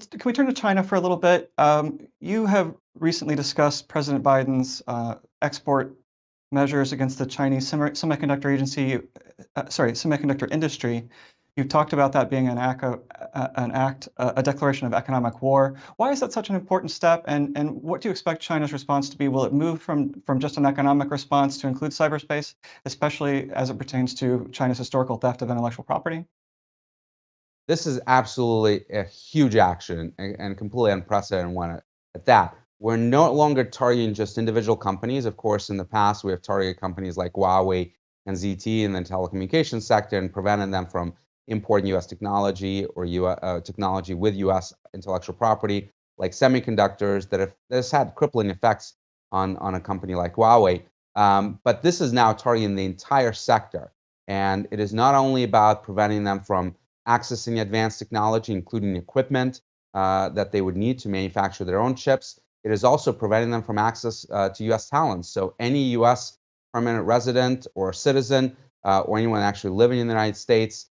Can we turn to China for a little bit? You have recently discussed President Biden's export measures against the Chinese semiconductor semiconductor industry. You've talked about that being a declaration of economic war. Why is that such an important step? And what do you expect China's response to be? Will it move from just an economic response to include cyberspace, especially as it pertains to China's historical theft of intellectual property? This is absolutely a huge action and completely unprecedented one at that. We're no longer targeting just individual companies. Of course, in the past, we have targeted companies like Huawei and ZT in the telecommunications sector and prevented them from importing U.S. technology or technology with U.S. intellectual property, like semiconductors, that has had crippling effects on a company like Huawei. But this is now targeting the entire sector. And it is not only about preventing them from accessing advanced technology, including equipment that they would need to manufacture their own chips. It is also preventing them from access to U.S. talents. So any U.S. permanent resident or citizen or anyone actually living in the United States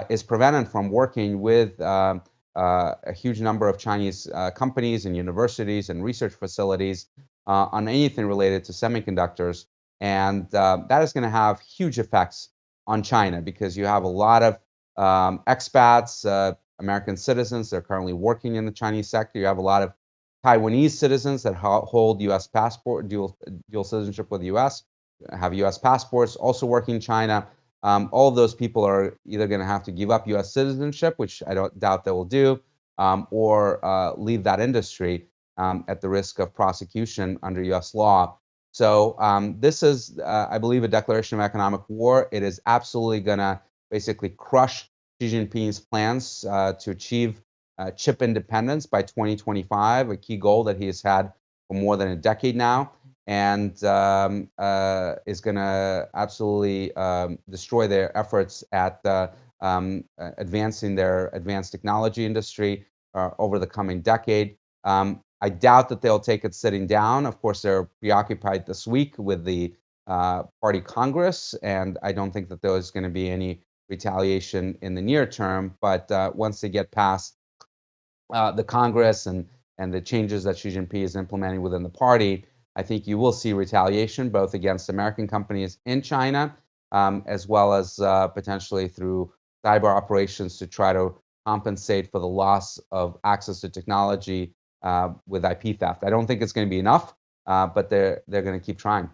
is prevented from working with a huge number of Chinese companies and universities and research facilities on anything related to semiconductors. And that is going to have huge effects on China because you have a lot of expats, American citizens that are currently working in the Chinese sector. You have a lot of Taiwanese citizens that hold U.S. passport, dual citizenship with the U.S., have U.S. passports, also working in China. All of those people are either going to have to give up U.S. citizenship, which I don't doubt they will do, or leave that industry at the risk of prosecution under U.S. law. So this is, I believe, a declaration of economic war. It is absolutely going to basically crush Xi Jinping's plans to achieve chip independence by 2025, a key goal that he has had for more than a decade now, and is going to absolutely destroy their efforts at advancing their advanced technology industry over the coming decade. I doubt that they'll take it sitting down. Of course, they're preoccupied this week with the party Congress, and I don't think that there's going to be any retaliation in the near term. But once they get past the Congress and the changes that Xi Jinping is implementing within the party, I think you will see retaliation both against American companies in China, as well as potentially through cyber operations to try to compensate for the loss of access to technology with IP theft. I don't think it's going to be enough, but they're going to keep trying.